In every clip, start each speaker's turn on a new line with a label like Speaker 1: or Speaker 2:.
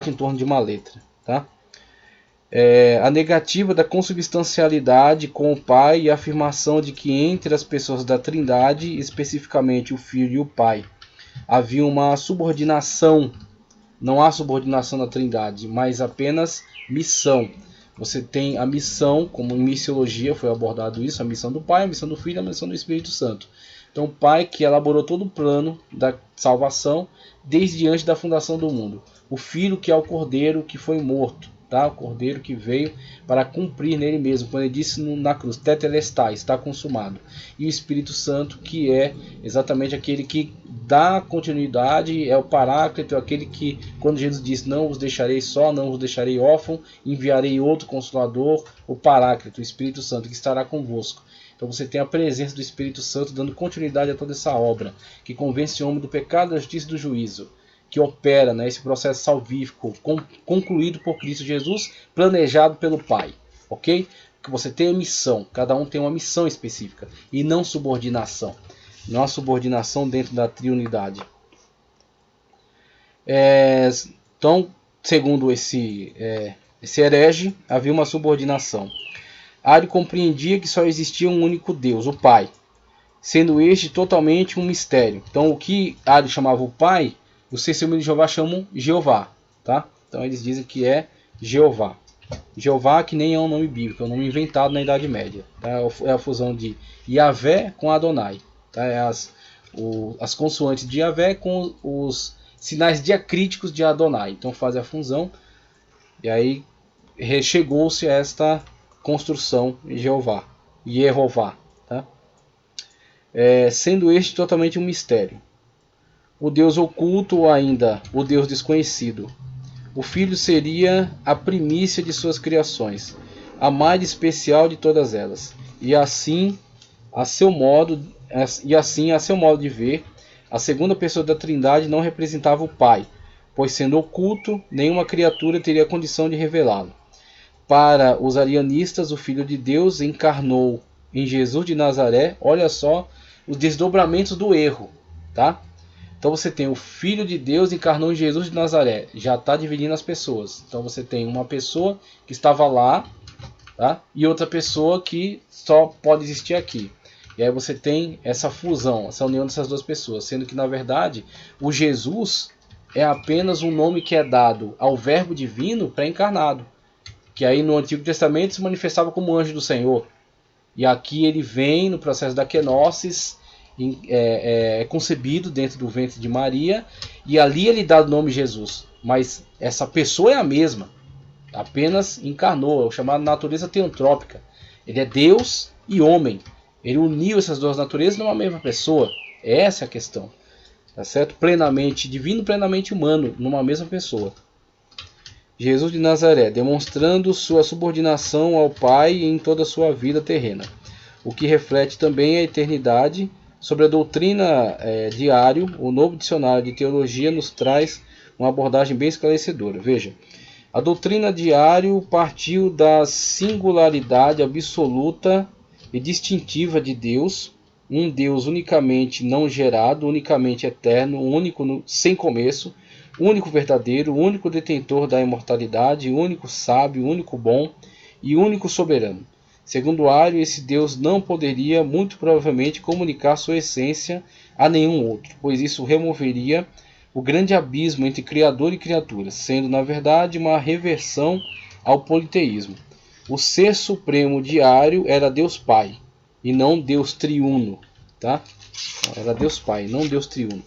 Speaker 1: em torno de uma letra, tá? A negativa da consubstancialidade com o Pai e a afirmação de que entre as pessoas da Trindade, especificamente o Filho e o Pai, havia uma subordinação. Não há subordinação na Trindade, mas apenas missão. Você tem a missão, como em missiologia foi abordado isso, a missão do Pai, a missão do Filho e a missão do Espírito Santo. Então o Pai que elaborou todo o plano da salvação desde antes da fundação do mundo. O Filho que é o Cordeiro que foi morto, tá? O Cordeiro que veio para cumprir nele mesmo, quando ele disse na cruz, tetelestai, está consumado. E o Espírito Santo que é exatamente aquele que dá continuidade, é o Paráclito, é aquele que, quando Jesus disse, não os deixarei só, não os deixarei órfão, enviarei outro Consolador, o Paráclito, o Espírito Santo, que estará convosco. Então você tem a presença do Espírito Santo dando continuidade a toda essa obra, que convence o homem do pecado, da justiça e do juízo, que opera, né, esse processo salvífico concluído por Cristo Jesus, planejado pelo Pai, ok? Que você tem a missão, cada um tem uma missão específica, e não subordinação. Não há subordinação dentro da triunidade. Então, segundo esse herege, havia uma subordinação. Ario compreendia que só existia um único Deus, o Pai, sendo este totalmente um mistério. Então, o que Ario chamava o Pai, os testemunhos de Jeová chamam Jeová, tá? Então, eles dizem que é Jeová. Jeová, que nem é um nome bíblico, é um nome inventado na Idade Média. Tá? É a fusão de Yahvé com Adonai. Tá? É as consoantes de Yahvé com os sinais diacríticos de Adonai. Então, faz a fusão e aí chegou-se a esta construção Jeová, Yehová, tá? Sendo este totalmente um mistério. O Deus oculto ou ainda o Deus desconhecido. O Filho seria a primícia de suas criações, a mais especial de todas elas. E assim, a seu modo de ver, a segunda pessoa da Trindade não representava o Pai, pois sendo oculto, nenhuma criatura teria condição de revelá-lo. Para os arianistas, o Filho de Deus encarnou em Jesus de Nazaré. Olha só os desdobramentos do erro, tá? Então você tem o Filho de Deus encarnou em Jesus de Nazaré. Já está dividindo as pessoas. Então você tem uma pessoa que estava lá, tá? E outra pessoa que só pode existir aqui. E aí você tem essa fusão, essa união dessas duas pessoas. Sendo que na verdade o Jesus é apenas um nome que é dado ao Verbo divino pré-encarnado, que aí no Antigo Testamento se manifestava como anjo do Senhor. E aqui ele vem no processo da kenosis, é concebido dentro do ventre de Maria, e ali ele dá o nome Jesus. Mas essa pessoa é a mesma, apenas encarnou, é o chamado natureza teantrópica. Ele é Deus e homem. Ele uniu essas duas naturezas numa mesma pessoa. Essa é a questão. Tá certo? Plenamente divino, plenamente humano, numa mesma pessoa. Jesus de Nazaré, demonstrando sua subordinação ao Pai em toda a sua vida terrena, o que reflete também a eternidade. Sobre a doutrina de Ario, o Novo Dicionário de Teologia nos traz uma abordagem bem esclarecedora. Veja, a doutrina de Ario partiu da singularidade absoluta e distintiva de Deus, um Deus unicamente não gerado, unicamente eterno, único sem começo, único verdadeiro, único detentor da imortalidade, único sábio, único bom e único soberano. Segundo Ario, esse Deus não poderia, muito provavelmente, comunicar sua essência a nenhum outro, pois isso removeria o grande abismo entre Criador e criatura, sendo, na verdade, uma reversão ao politeísmo. O ser supremo de Ario era Deus Pai, e não Deus triuno. Tá? Era Deus Pai, não Deus triuno.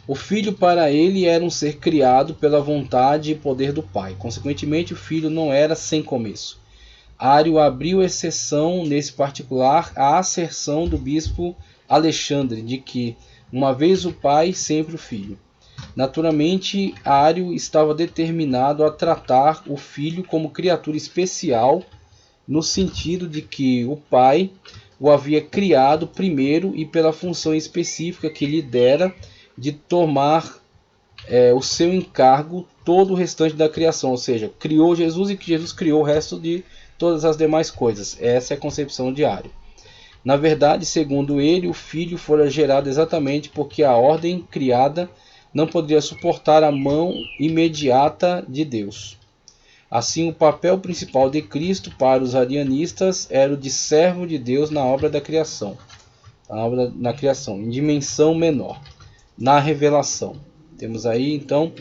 Speaker 1: O Filho para ele era um ser criado pela vontade e poder do Pai. Consequentemente, o Filho não era sem começo. Ario abriu exceção nesse particular à asserção do bispo Alexandre de que, uma vez o Pai, sempre o Filho. Naturalmente, Ario estava determinado a tratar o Filho como criatura especial, no sentido de que o Pai o havia criado primeiro e pela função específica que lhe dera de tomar o seu encargo todo o restante da criação, ou seja, criou Jesus e que Jesus criou o resto de todas as demais coisas. Essa é a concepção de Ario. Na verdade, segundo ele, o Filho fora gerado exatamente porque a ordem criada não poderia suportar a mão imediata de Deus. Assim, o papel principal de Cristo para os arianistas era o de servo de Deus na obra da criação, em dimensão menor, na revelação. Temos aí então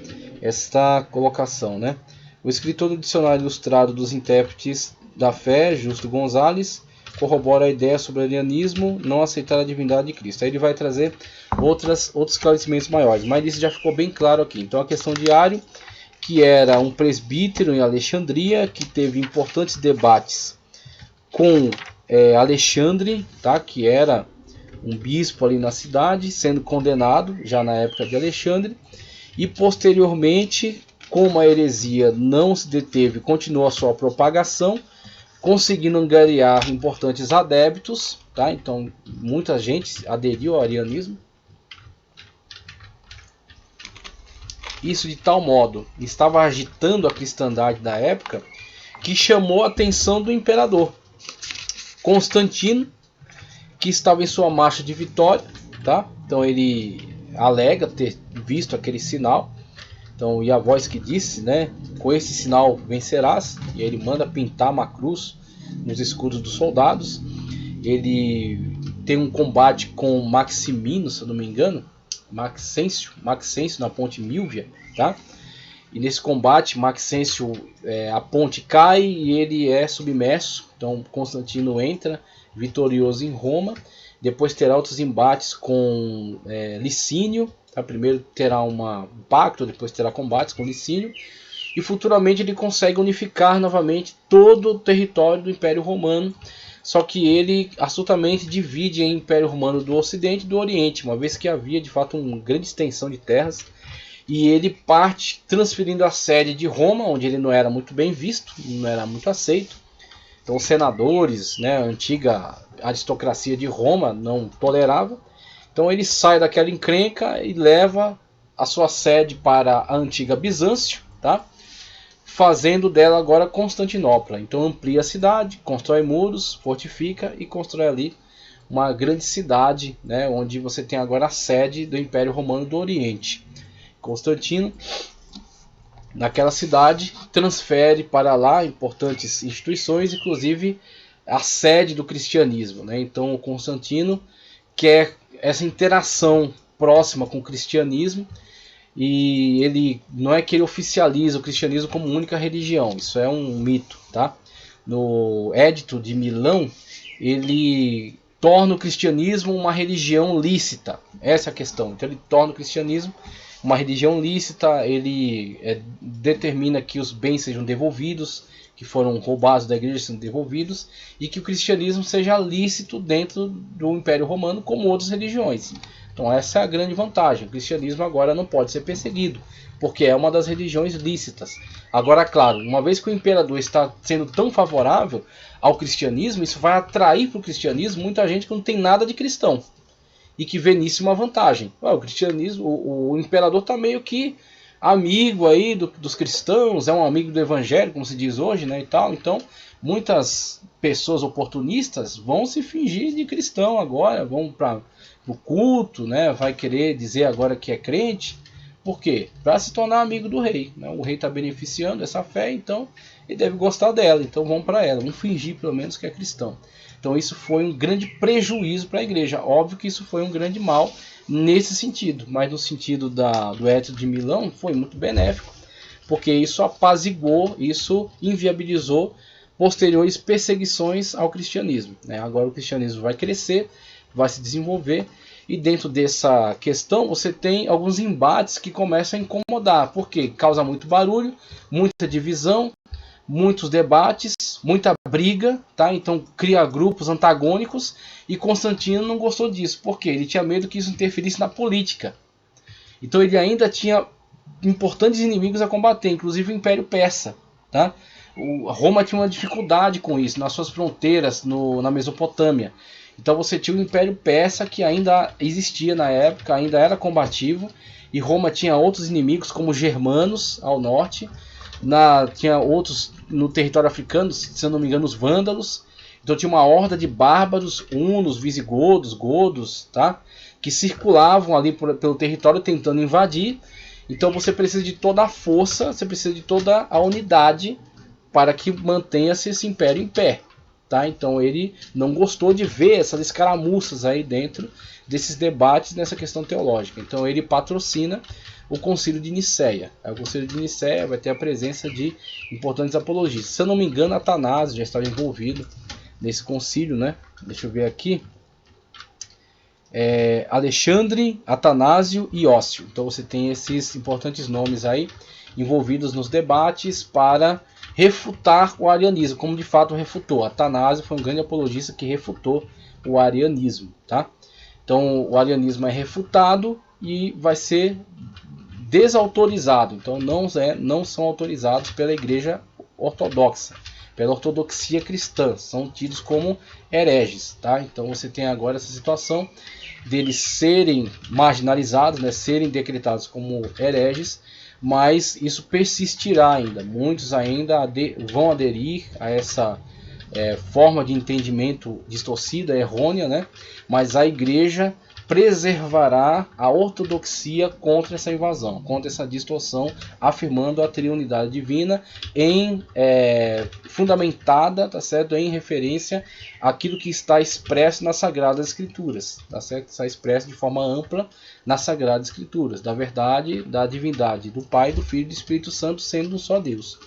Speaker 1: esta colocação, né? O escritor do Dicionário Ilustrado dos Intérpretes da Fé, Justo Gonzalez, corrobora a ideia sobre o arianismo não aceitar a divindade de Cristo. Aí ele vai trazer outros esclarecimentos maiores, mas isso já ficou bem claro aqui. Então a questão de Ario, que era um presbítero em Alexandria, que teve importantes debates com Alexandre, tá? Que era um bispo ali na cidade, sendo condenado já na época de Alexandre, e posteriormente, como a heresia não se deteve, continuou a sua propagação, conseguindo angariar importantes adeptos, tá? Então muita gente aderiu ao arianismo. Isso de tal modo estava agitando a cristandade da época que chamou a atenção do imperador Constantino, que estava em sua marcha de vitória, tá? Então ele alega ter visto aquele sinal. Então, e a voz que disse, né? Com esse sinal vencerás. E aí ele manda pintar uma cruz nos escudos dos soldados. Ele tem um combate com Maximino, se eu não me engano, Maxêncio na ponte Milvia, tá? E nesse combate, Maxêncio, a ponte cai e ele é submerso. Então Constantino entra vitorioso em Roma. Depois terá outros embates com Licínio. Tá? Primeiro terá um pacto, depois terá combates com Licínio. E futuramente ele consegue unificar novamente todo o território do Império Romano. Só que ele astutamente divide o Império Romano do Ocidente e do Oriente, uma vez que havia de fato uma grande extensão de terras. E ele parte transferindo a sede de Roma, onde ele não era muito bem visto, não era muito aceito. Então os senadores, né, a antiga aristocracia de Roma não tolerava. Então ele sai daquela encrenca e leva a sua sede para a antiga Bizâncio, tá? Fazendo dela agora Constantinopla. Então amplia a cidade, constrói muros, fortifica e constrói ali uma grande cidade, né, onde você tem agora a sede do Império Romano do Oriente. Constantino, naquela cidade, transfere para lá importantes instituições, inclusive a sede do cristianismo, né? Então o Constantino quer essa interação próxima com o cristianismo. E ele não é que ele oficializa o cristianismo como única religião, isso é um mito, tá? No Édito de Milão, ele torna o cristianismo uma religião lícita, essa é a questão. Então ele torna o cristianismo uma religião lícita, ele determina que os bens sejam devolvidos, que foram roubados da igreja sejam devolvidos, e que o cristianismo seja lícito dentro do Império Romano como outras religiões. Então essa é a grande vantagem. O cristianismo agora não pode ser perseguido, porque é uma das religiões lícitas. Agora, claro, uma vez que o imperador está sendo tão favorável ao cristianismo, isso vai atrair para o cristianismo muita gente que não tem nada de cristão e que vê nisso uma vantagem. O cristianismo, o imperador está meio que amigo aí dos cristãos, é um amigo do evangelho, como se diz hoje, né, e tal. Então muitas pessoas oportunistas vão se fingir de cristão agora, vão para o culto, né, vai querer dizer agora que é crente. Por quê? Para se tornar amigo do rei, né? O rei está beneficiando essa fé, então ele deve gostar dela, então vão para ela, vão fingir pelo menos que é cristão. Então isso foi um grande prejuízo para a igreja. Óbvio que isso foi um grande mal nesse sentido, mas no sentido do Édito de Milão foi muito benéfico, porque isso apaziguou, isso inviabilizou posteriores perseguições ao cristianismo, né? Agora o cristianismo vai crescer, vai se desenvolver, e dentro dessa questão você tem alguns embates que começam a incomodar, porque causa muito barulho, muita divisão, muitos debates, muita briga, tá? Então cria grupos antagônicos, e Constantino não gostou disso, porque ele tinha medo que isso interferisse na política. Então ele ainda tinha importantes inimigos a combater, inclusive o Império Persa, tá? Roma tinha uma dificuldade com isso, nas suas fronteiras, na Mesopotâmia. Então você tinha o Império Persa, que ainda existia na época, ainda era combativo, e Roma tinha outros inimigos como os germanos ao norte, tinha outros no território africano, se eu não me engano, os vândalos. Então tinha uma horda de bárbaros, hunos, visigodos, godos, tá? que circulavam ali pelo território tentando invadir. Então você precisa de toda a força, você precisa de toda a unidade para que mantenha-se esse império em pé. Tá? Então ele não gostou de ver essas escaramuças aí dentro desses debates nessa questão teológica. Então ele patrocina o Concílio de Nicéia. O Concílio de Nicéia vai ter a presença de importantes apologistas. Se eu não me engano, Atanásio já estava envolvido nesse concílio, né? Deixa eu ver aqui. Alexandre, Atanásio e Ócio. Então você tem esses importantes nomes aí envolvidos nos debates para refutar o arianismo, como de fato refutou. Atanásio foi um grande apologista que refutou o arianismo. Tá? Então o arianismo é refutado e vai ser desautorizado. Então não são autorizados pela Igreja Ortodoxa, pela ortodoxia cristã, são tidos como hereges. Tá? Então você tem agora essa situação deles serem marginalizados, né, serem decretados como hereges, mas isso persistirá ainda. Muitos ainda vão aderir a essa forma de entendimento distorcida, errônea, né? Mas a igreja preservará a ortodoxia contra essa invasão, contra essa distorção, afirmando a triunidade divina fundamentada, tá certo? Em referência àquilo que está expresso nas Sagradas Escrituras, tá certo? Está expresso de forma ampla nas Sagradas Escrituras, da verdade, da divindade do Pai, do Filho e do Espírito Santo sendo um só Deus,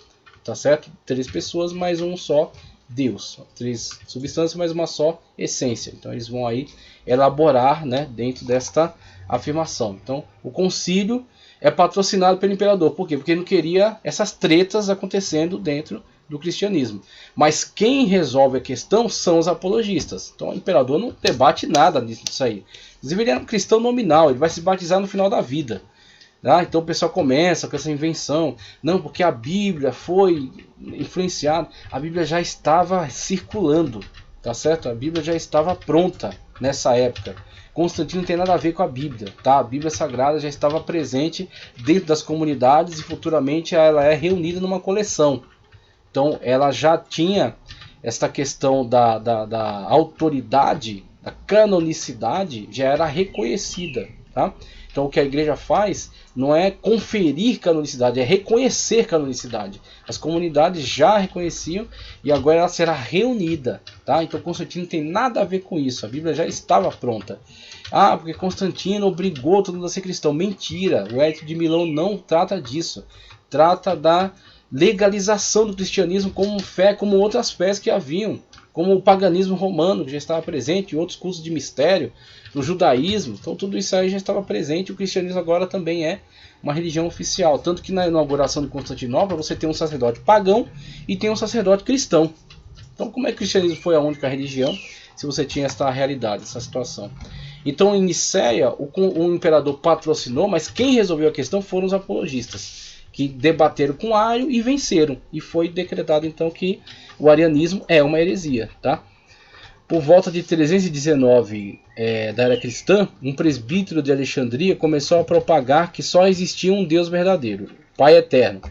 Speaker 1: tá certo? 3 pessoas, mas um só Deus, 3 substâncias, mas uma só essência. Então eles vão aí elaborar, né, dentro desta afirmação. Então o concílio é patrocinado pelo imperador. Por quê? Porque ele não queria essas tretas acontecendo dentro do cristianismo. Mas quem resolve a questão são os apologistas. Então o imperador não debate nada disso aí. Inclusive ele é um cristão nominal, ele vai se batizar no final da vida. Então o pessoal começa com essa invenção. Não, porque a Bíblia foi influenciada. A Bíblia já estava circulando, tá certo? A Bíblia já estava pronta nessa época. Constantino não tem nada a ver com a Bíblia, tá? A Bíblia Sagrada já estava presente dentro das comunidades e futuramente ela é reunida numa coleção. Então ela já tinha esta questão da autoridade, da canonicidade, já era reconhecida, tá? Então o que a igreja faz não é conferir canonicidade, é reconhecer canonicidade. As comunidades já reconheciam e agora ela será reunida. Tá? Então Constantino não tem nada a ver com isso, a Bíblia já estava pronta. Ah, porque Constantino obrigou todo mundo a ser cristão. Mentira, o Edito de Milão não trata disso. Trata da legalização do cristianismo como fé, como outras fés que haviam. Como o paganismo romano, que já estava presente, e outros cultos de mistério, o judaísmo, então tudo isso aí já estava presente. O cristianismo agora também é uma religião oficial. Tanto que na inauguração de Constantinopla você tem um sacerdote pagão e tem um sacerdote cristão. Então como é que o cristianismo foi a única religião se você tinha essa realidade, essa situação? Então em Nicéia o imperador patrocinou, mas quem resolveu a questão foram os apologistas, que debateram com Ario e venceram. E foi decretado então que o arianismo é uma heresia. Tá? Por volta de 319 da era cristã, um presbítero de Alexandria começou a propagar que só existia um Deus verdadeiro, Pai eterno,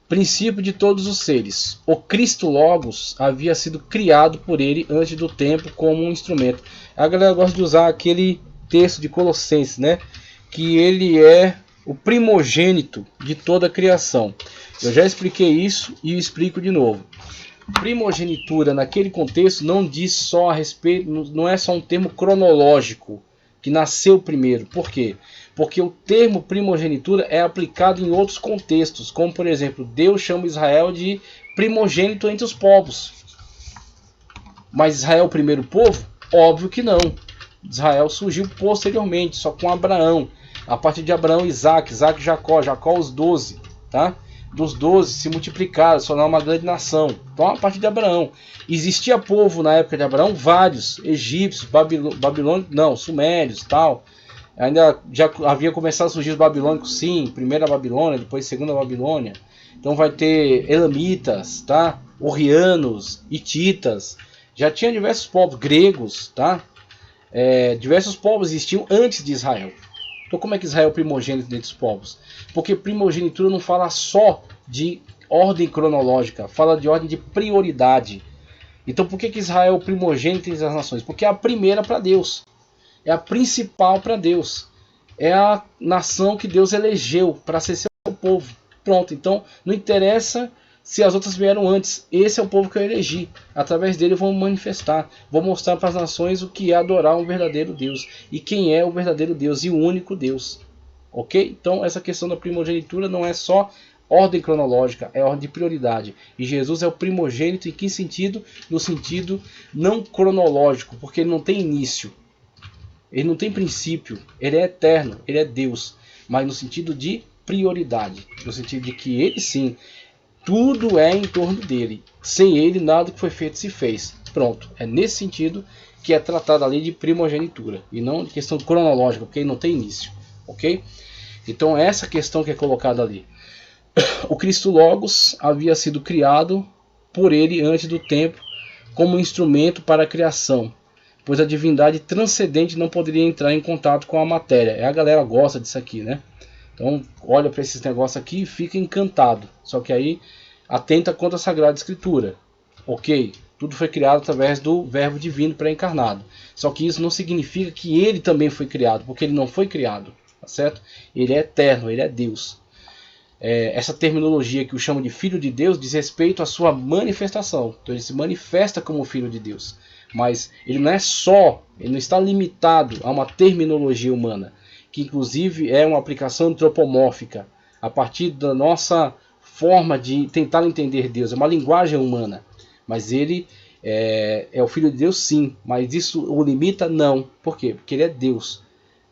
Speaker 1: princípio de todos os seres. O Cristo Logos havia sido criado por ele antes do tempo como um instrumento. A galera gosta de usar aquele texto de Colossenses, né? Que ele é o primogênito de toda a criação. Eu já expliquei isso e explico de novo. Primogenitura naquele contexto não diz só a respeito, não é só um termo cronológico que nasceu primeiro. Por quê? Porque o termo primogenitura é aplicado em outros contextos, como por exemplo, Deus chama Israel de primogênito entre os povos. Mas Israel é o primeiro povo? Óbvio que não. Israel surgiu posteriormente, só com Abraão. A partir de Abraão, Isaac, Jacó, os 12, tá? Dos 12 se multiplicaram, se tornaram uma grande nação. Então, a partir de Abraão. Existia povo na época de Abraão, vários, egípcios, babilônicos, não, sumérios, tal. Ainda já havia começado a surgir os babilônicos, sim, primeira Babilônia, depois segunda Babilônia. Então vai ter elamitas, tá? Orrianos, hititas. Já tinha diversos povos, gregos, tá? Diversos povos existiam antes de Israel. Então como é que Israel é primogênito dentre os povos? Porque primogenitura não fala só de ordem cronológica, fala de ordem de prioridade. Então por que Israel é o primogênito entre as nações? Porque é a primeira para Deus. é a principal para Deus. É a nação que Deus elegeu para ser seu povo. Pronto, então não interessa se as outras vieram antes. Esse é o povo que eu elegi. Através dele eu vou manifestar. Vou mostrar para as nações o que é adorar um verdadeiro Deus. E quem é o verdadeiro Deus e o único Deus. Ok? Então essa questão da primogenitura não é só ordem cronológica, é ordem de prioridade. E Jesus é o primogênito em que sentido? No sentido não cronológico, porque ele não tem início. Ele não tem princípio. Ele é eterno, ele é Deus. Mas no sentido de prioridade. No sentido de que ele sim... Tudo é em torno dele. Sem ele, nada que foi feito se fez. Pronto. É nesse sentido que é tratada a lei de primogenitura. E não de questão cronológica, porque ele não tem início. Ok? Então, essa questão que é colocada ali. O Cristo Logos havia sido criado por ele antes do tempo como instrumento para a criação. Pois a divindade transcendente não poderia entrar em contato com a matéria. A galera gosta disso aqui, né? Então, olha para esses negócios aqui e fica encantado. Só que aí, atenta contra a Sagrada Escritura. Ok, tudo foi criado através do verbo divino pré-encarnado. Só que isso não significa que ele também foi criado, porque ele não foi criado. Tá certo? Ele é eterno, ele é Deus. Essa terminologia que o chama de Filho de Deus diz respeito à sua manifestação. Então, ele se manifesta como Filho de Deus. Mas ele não é só, ele não está limitado a uma terminologia humana, que inclusive é uma aplicação antropomórfica, a partir da nossa forma de tentar entender Deus. É uma linguagem humana, mas ele é o Filho de Deus sim, mas isso o limita? Não. Por quê? Porque ele é Deus.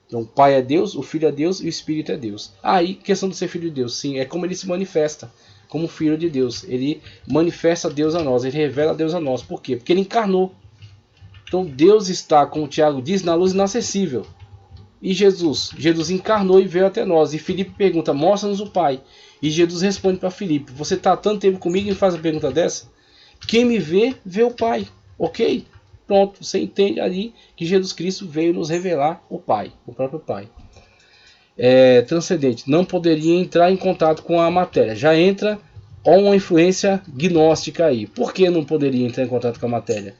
Speaker 1: Então o Pai é Deus, o Filho é Deus e o Espírito é Deus. Aí, questão de ser Filho de Deus, sim, é como ele se manifesta, como Filho de Deus. Ele manifesta Deus a nós, ele revela Deus a nós. Por quê? Porque ele encarnou. Então Deus está, como o Tiago diz, na luz inacessível. E Jesus encarnou e veio até nós. E Filipe pergunta, mostra-nos o Pai. E Jesus responde para Filipe, você está há tanto tempo comigo e me faz a pergunta dessa? Quem me vê, vê o Pai. Ok? Pronto, você entende ali que Jesus Cristo veio nos revelar o Pai, o próprio Pai. Transcendente, não poderia entrar em contato com a matéria. Já entra uma influência gnóstica aí. Por que não poderia entrar em contato com a matéria?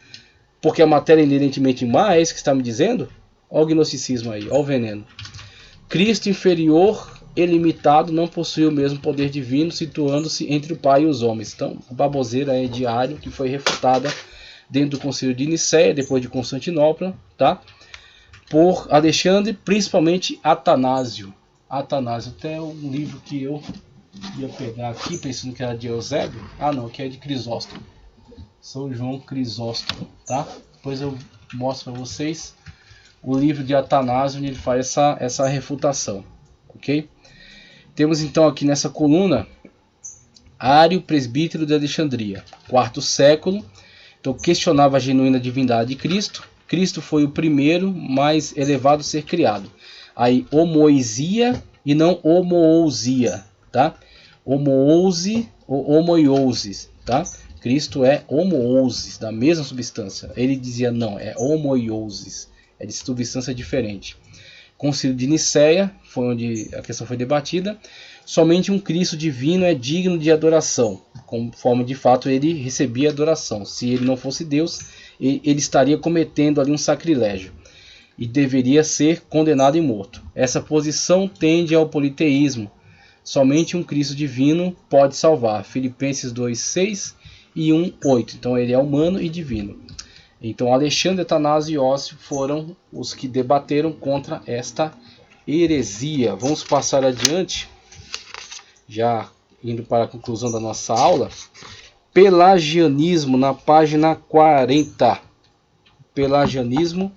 Speaker 1: Porque a matéria é inerentemente má, é isso que está me dizendo? Olha o gnosticismo aí, olha o veneno. Cristo inferior e limitado não possui o mesmo poder divino, situando-se entre o Pai e os homens. Então, a baboseira é diário, que foi refutada dentro do Concílio de Nicéia, depois de Constantinopla, tá? Por Alexandre, principalmente Atanásio. Atanásio, até um livro que eu ia pegar aqui, pensando que era de Eusébio. Ah não, que é de Crisóstomo. São João Crisóstomo, tá? Depois eu mostro para vocês o livro de Atanásio, onde ele faz essa refutação, ok? Temos então aqui nessa coluna Ário, presbítero de Alexandria, IV século. Então questionava a genuína divindade de Cristo. Cristo foi o primeiro mais elevado a ser criado. Aí homoisia e não homoousia, tá? Homoousi ou homoiousis, tá? Cristo é homoousis, da mesma substância. Ele dizia não, é homoiousis, é de substância diferente. Concílio de Nicéia, foi onde a questão foi debatida. Somente um Cristo divino é digno de adoração, conforme de fato ele recebia adoração. Se ele não fosse Deus, ele estaria cometendo ali um sacrilégio e deveria ser condenado e morto. Essa posição tende ao politeísmo. Somente um Cristo divino pode salvar. Filipenses 2:6 e 1:8. Então ele é humano e divino. Então Alexandre, Atanásio e Ócio foram os que debateram contra esta heresia. Vamos passar adiante, já indo para a conclusão da nossa aula. Pelagianismo na página 40. Pelagianismo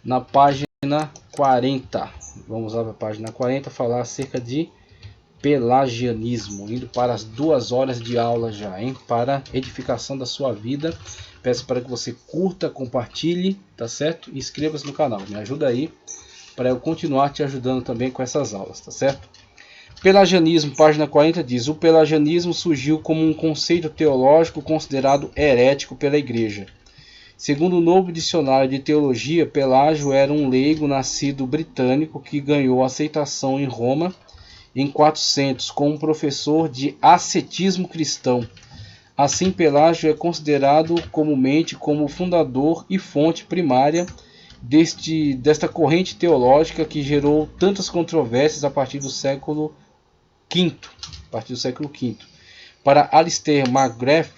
Speaker 1: na página 40. Vamos lá para a página 40 falar acerca de pelagianismo, indo para as 2 horas de aula já, hein? Para edificação da sua vida. Peço para que você curta, compartilhe, tá certo? E inscreva-se no canal. Me ajuda aí para eu continuar te ajudando também com essas aulas, tá certo? Pelagianismo, página 40 diz: o pelagianismo surgiu como um conceito teológico considerado herético pela Igreja. Segundo o Novo Dicionário de Teologia, Pelágio era um leigo nascido britânico que ganhou aceitação em Roma em 400 como professor de ascetismo cristão. Assim, Pelágio é considerado comumente como fundador e fonte primária desta corrente teológica que gerou tantas controvérsias a partir do século V. Para Alistair McGrath,